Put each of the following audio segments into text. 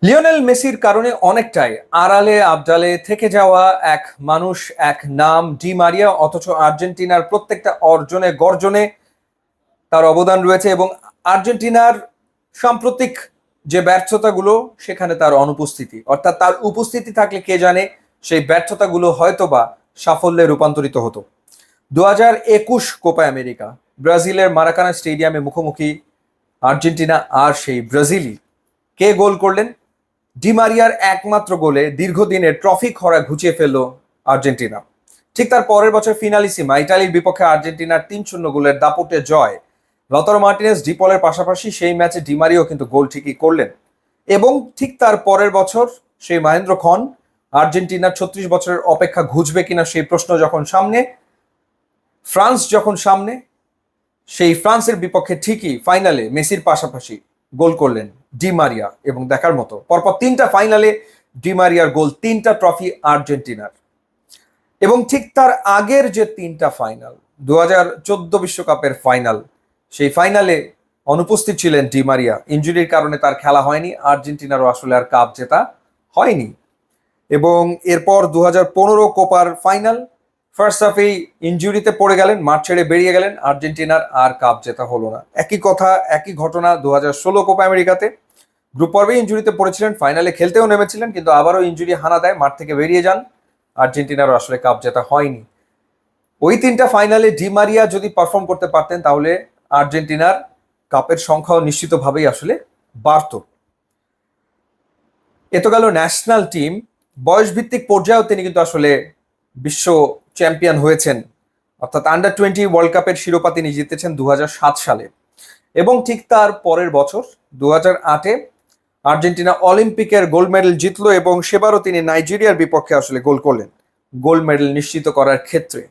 Lionel মেসির কারণে অনেকটাই আড়ালে আবডালে থেকে যাওয়া এক মানুষ, এক নাম ডি মারিয়া, অথচ আর্জেন্টিনার প্রত্যেকটা অর্জনে গর্জনে তার অবদান রয়েছে এবং আর্জেন্টিনার সাম্প্রতিক যে ব্যর্থতাগুলো সেখানে তার অনুপস্থিতি, অর্থাৎ তার উপস্থিতি থাকলে কে জানে সেই ব্যর্থতাগুলো হয়তোবা সাফল্যে রূপান্তরিত হতো। 2021 কোপা আমেরিকা, ব্রাজিলের মারাকানা স্টেডিয়ামে মুখোমুখি আর্জেন্টিনা আর সেই ব্রাজিলই। কে গোল করলেন? ডি মারিয়ার একমাত্র গোলে দীর্ঘদিনের ট্রফি খরা ঘুচিয়ে ফেলল আর্জেন্টিনা। ঠিক তার পরের বছর ফিনালিসিমা ইটালির বিপক্ষে আর্জেন্টিনার 3-0 গোলের দাপটে জয়। লতারো মার্টিনেজ, ডিপলের পাশাপাশি সেই ম্যাচে ডি মারিয়াও কিন্তু গোল ঠিকই করলেন। এবং ঠিক তার পরের বছর সেই মহেন্দ্র খন, আর্জেন্টিনার 36 বছরের অপেক্ষা ঘুচবে কিনা সেই প্রশ্ন যখন সামনে, ফ্রান্স যখন সামনে, সেই ফ্রান্সের বিপক্ষে ঠিকই ফাইনালে মেসির পাশাপাশি গোল করলেন ডি মারিয়া। এবং দেখার মতো পরপর 3টা ফাইনালে ডি মারিয়ার গোল, 3টা ট্রফি আর্জেন্টিনার। এবং ঠিক তার আগের যে 3টা ফাইনাল, 2014 বিশ্বকাপের ফাইনাল, সেই ফাইনালে অনুপস্থিত ছিলেন ডি মারিয়া। ইনজুরির কারণে তার খেলা হয়নি, আর্জেন্টিনারও আসলে আর কাপ জেতা হয়নি। এবং এরপর 2015 কোপার ফাইনাল, ফার্স্ট হাফেই ইনজুরিতে পড়ে গেলেন, মাঠ ছেড়ে বেরিয়ে গেলেন, আর্জেন্টিনার আর কাপ জেতা হলো না। একই কথা, একই ঘটনা 2016 কোপা আমেরিকাতে। গ্রুপ পর্বে ইনজুরিতে পড়েছিলেন, ফাইনালে খেলতেও নেমেছিলেন, কিন্তু আবারও ইনজুরি হানা দেয়, মাঠ থেকে বেরিয়ে যান, আর্জেন্টিনারও আসলে কাপ জেতা হয়নি। ওই 3টা ফাইনালে ডি মারিয়া যদি পারফর্ম করতে পারতেন তাহলে আর্জেন্টিনার কাপের সংখ্যাও নিশ্চিতভাবেই আসলে বাড়ত। এ তো গেল ন্যাশনাল টিম। বয়সভিত্তিক পর্যায়েও তিনি কিন্তু আসলে বিশ্ব চ্যাম্পিয়ন হয়েছেন, অর্থাৎ আন্ডার-20 ওয়ার্ল্ড কাপের শিরোপা তিনি জিতেছেন 2007 সালে। এবং ঠিক তার পরের বছর 2008-এ আর্জেন্টিনা অলিম্পিকের গোল্ড মেডেল জিতলো এবং সেবারও তিনি নাইজেরিয়ার বিপক্ষে আসলে গোল করলেন গোল্ড মেডেল নিশ্চিত করার ক্ষেত্রে।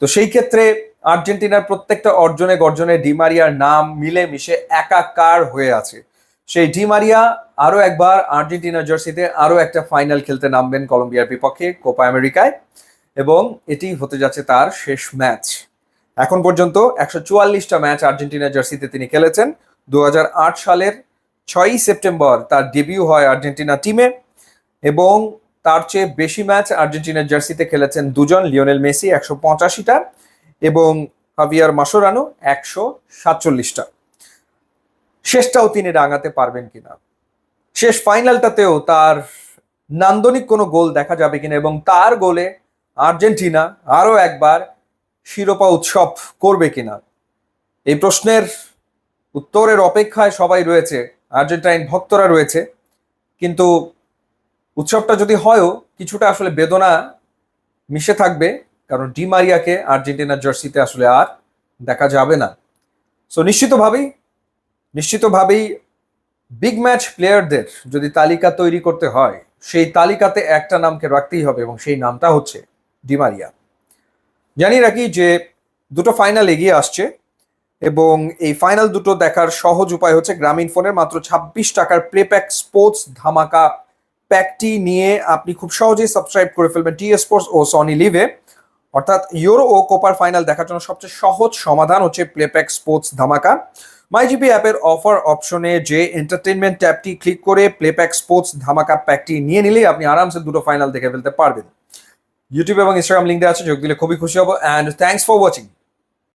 তো সেই ক্ষেত্রে আর্জেন্টিনার প্রত্যেকটা অর্জনে গর্জনে ডি মারিয়ার নাম মিলে মিশে একাকার হয়ে আছে। সেই ডি মারিয়া আরো একবার আর্জেন্টিনার জার্সিতে আরো একটা ফাইনাল খেলতে নামবেন কলম্বিয়ার বিপক্ষে কোপা আমেরিকায়, এবং এটি হতে যাচ্ছে তার শেষ ম্যাচ। এখন পর্যন্ত 144টা ম্যাচ আর্জেন্টিনার জার্সিতে তিনি খেলেছেন। 2008 সালের 6ই সেপ্টেম্বর তার ডেবিউ হয় আর্জেন্টিনা টিমে, এবং তার চেয়ে বেশি ম্যাচ আর্জেন্টিনার জার্সিতে খেলেছেন দুজন, লিওনেল মেসি 185টা এবং হাভিয়ার মাসোরানো 147টা। শেষটাও তিনি রাঙাতে পারবেন কিনা, শেষ ফাইনালটাতেও তার নান্দনিক কোনো গোল দেখা যাবে কিনা, এবং তার গোলে আর্জেন্টিনা আরো একবার শিরোপা উৎসব করবে কিনা, এই প্রশ্নের উত্তরের অপেক্ষায় সবাই রয়েছে, আর্জেন্টাইন ভক্তরা রয়েছে। কিন্তু উৎসবটা যদি হয়ও কিছুটা আসলে বেদনা মিশে থাকবে, কারণ ডি মারিয়াকে আর্জেন্টিনার জার্সিতে আসলে আর দেখা যাবে না। সো নিশ্চিতভাবেই বিগ ম্যাচ প্লেয়ারদের যদি তালিকা তৈরি করতে হয়, সেই তালিকাতে একটা নামকে রাখতেই হবে, এবং সেই নামটা হচ্ছে ডি মারিয়া। জানিয়ে রাখি যে দুটো ফাইনাল এগিয়ে আসছে, এবং এই ফাইনাল দুটো দেখার সহজ উপায় হচ্ছে গ্রামীণ ফোনের মাত্র 26 টাকার প্লেপ্যাক স্পোর্টস ধামাকা প্যাকটি নিয়ে আপনি খুব সহজেই সাবস্ক্রাইব করে ফেলবেন টি স্পোর্টস ও সনি লিভে। অর্থাৎ ইউরো ও কোপার ফাইনাল দেখার জন্য সবচেয়ে সহজ সমাধান হচ্ছে প্লেপ্যাক স্পোর্টস ধামাকা। মাইজিপি অ্যাপের অফার অপশনে যে এন্টারটেনমেন্ট ট্যাবটি ক্লিক করে প্লেপ্যাক স্পোর্টস ধামাকা প্যাকটি নিয়ে নিলেই আপনি আরামসে দুটো ফাইনাল দেখে ফেলতে পারবেন। ইউটিউব এবং ইনস্টাগ্রাম লিঙ্ক দেওয়া আছে, যোগ দিলে খুবই খুশি হব। And thanks for watching.